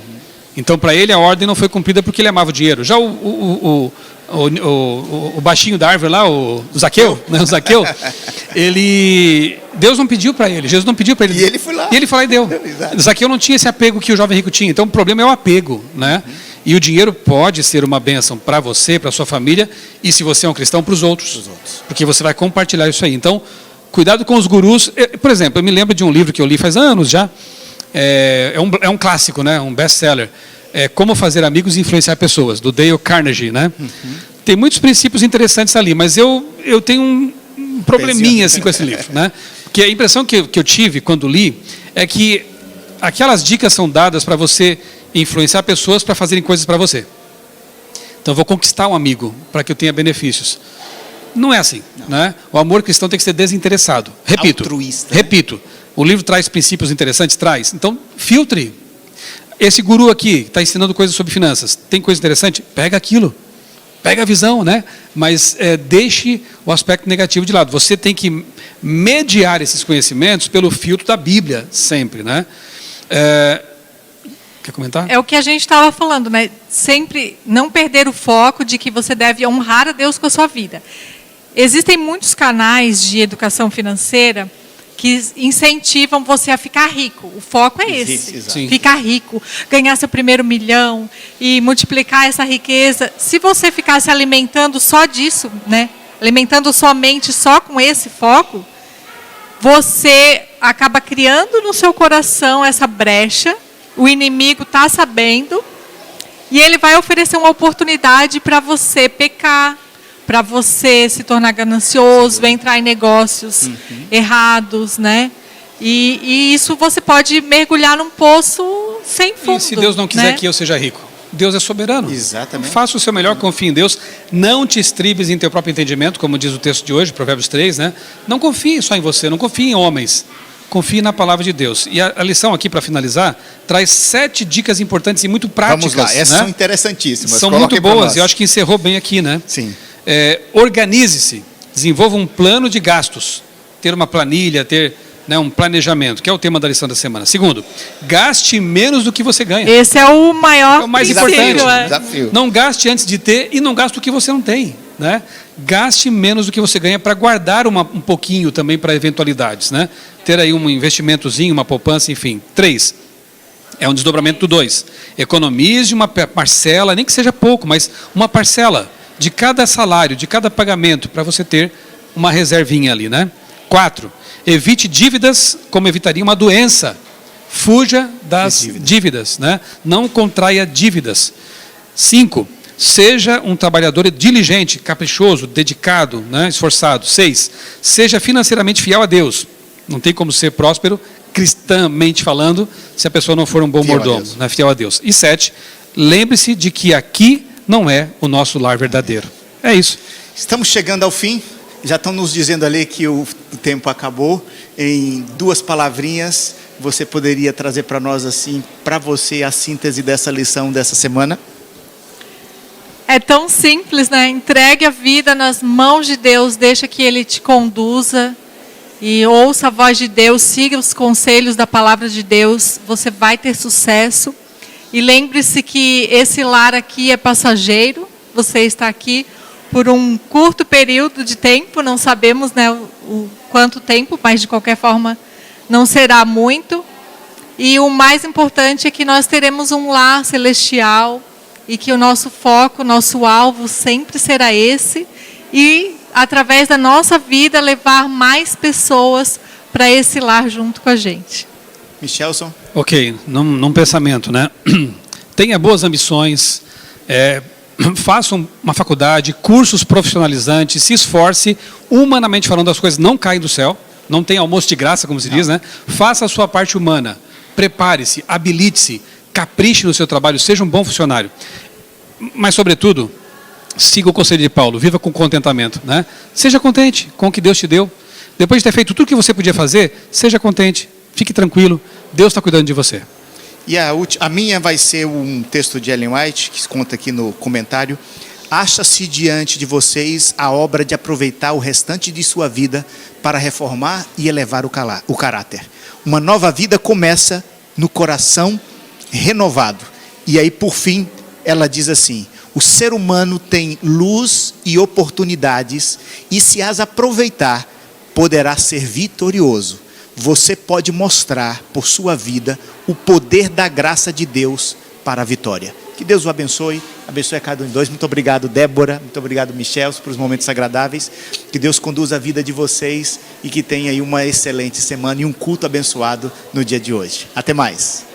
Então, para ele, a ordem não foi cumprida porque ele amava o dinheiro. Já o baixinho da árvore lá, o Zaqueu, né? O Zaqueu, Deus não pediu para ele, Jesus não pediu para ele. E ele foi lá. E ele foi lá e deu. Zaqueu não tinha esse apego que o jovem rico tinha. Então, o problema é o apego, né? E o dinheiro pode ser uma bênção para você, para sua família, e se você é um cristão, para os outros. Porque você vai compartilhar isso aí. Então, cuidado com os gurus. Por exemplo, eu me lembro de um livro que eu li faz anos já. É um clássico, né? Um best-seller. Como Fazer Amigos e Influenciar Pessoas, do Dale Carnegie, né? Tem muitos princípios interessantes ali, mas eu tenho um probleminha assim, com esse livro, né? Porque a impressão que eu tive quando li é que aquelas dicas são dadas para você influenciar pessoas para fazerem coisas para você. Então, eu vou conquistar um amigo para que eu tenha benefícios. Não é assim, né? O amor cristão tem que ser desinteressado. Altruísta. Repito. O livro traz princípios interessantes? Traz. Então, filtre. Esse guru aqui, que está ensinando coisas sobre finanças, tem coisa interessante? Pega aquilo. Pega a visão, né? Mas deixe o aspecto negativo de lado. Você tem que mediar esses conhecimentos pelo filtro da Bíblia, sempre, né? Quer comentar? É o que a gente estava falando, né? Sempre não perder o foco de que você deve honrar a Deus com a sua vida. Existem muitos canais de educação financeira que incentivam você a ficar rico. O foco é esse, ficar rico, ganhar seu primeiro milhão e multiplicar essa riqueza. Se você ficar se alimentando só disso, né? Alimentando sua mente só com esse foco, você acaba criando no seu coração essa brecha, o inimigo está sabendo, e ele vai oferecer uma oportunidade para você pecar, para você se tornar ganancioso, entrar em negócios errados, né? E isso você pode mergulhar num poço sem fundo. E se Deus não quiser, né, que eu seja rico? Deus é soberano. Exatamente. Faça o seu melhor, confie em Deus. Não te estribes em teu próprio entendimento, como diz o texto de hoje, Provérbios 3, né? Não confie só em você, não confie em homens. Confie na palavra de Deus. E a lição aqui, para finalizar, traz 7 dicas importantes e muito práticas. Vamos lá, essas, né, são interessantíssimas. São muito boas, e eu acho que encerrou bem aqui, né? Sim. Organize-se, desenvolva um plano de gastos, ter uma planilha, ter, né, um planejamento, que é o tema da lição da semana. Segundo, gaste menos do que você ganha. Esse é o maior, é o mais importante. Desafio. Não gaste antes de ter e não gaste o que você não tem, né? Gaste menos do que você ganha para guardar um pouquinho também para eventualidades, né? Ter aí um investimentozinho, uma poupança, enfim. 3, é um desdobramento do 2. Economize uma parcela, nem que seja pouco, mas uma parcela de cada salário, de cada pagamento, para você ter uma reservinha ali, né? 4, evite dívidas como evitaria uma doença. Fuja das dívidas, né? Não contraia dívidas. 5, seja um trabalhador diligente, caprichoso, dedicado, né? Esforçado. 6, seja financeiramente fiel a Deus. Não tem como ser próspero, cristãmente falando, se a pessoa não for um bom mordomo, né? Fiel a Deus. E 7, lembre-se de que aqui não é o nosso lar verdadeiro. É isso. Estamos chegando ao fim. Já estão nos dizendo ali que o tempo acabou. Em 2 palavrinhas, você poderia trazer para nós, assim, para você, a síntese dessa lição dessa semana? É tão simples, né? Entregue a vida nas mãos de Deus, deixa que Ele te conduza e ouça a voz de Deus, siga os conselhos da palavra de Deus, você vai ter sucesso. E lembre-se que esse lar aqui é passageiro, você está aqui por um curto período de tempo, não sabemos, né, o quanto tempo, mas de qualquer forma não será muito. E o mais importante é que nós teremos um lar celestial e que o nosso foco, nosso alvo sempre será esse, e através da nossa vida levar mais pessoas para esse lar junto com a gente. Michelson? Ok, num pensamento, né? Tenha boas ambições, faça uma faculdade, cursos profissionalizantes, se esforce, humanamente falando, as coisas não caem do céu, não tem almoço de graça, como se diz, né? Faça a sua parte humana, prepare-se, habilite-se, capriche no seu trabalho, seja um bom funcionário. Mas, sobretudo, siga o conselho de Paulo, viva com contentamento, né? Seja contente com o que Deus te deu. Depois de ter feito tudo o que você podia fazer, seja contente, fique tranquilo, Deus está cuidando de você. E a minha vai ser um texto de Ellen White, que conta aqui no comentário. acha-se diante de vocês a obra de aproveitar o restante de sua vida para reformar e elevar o caráter. Uma nova vida começa no coração renovado. E aí, por fim, ela diz assim: o ser humano tem luz e oportunidades, e se as aproveitar, poderá ser vitorioso. Você pode mostrar por sua vida o poder da graça de Deus para a vitória. Que Deus o abençoe a cada um de nós. Muito obrigado, Débora, muito obrigado, Michel, por os momentos agradáveis. Que Deus conduza a vida de vocês e que tenha aí uma excelente semana e um culto abençoado no dia de hoje. Até mais.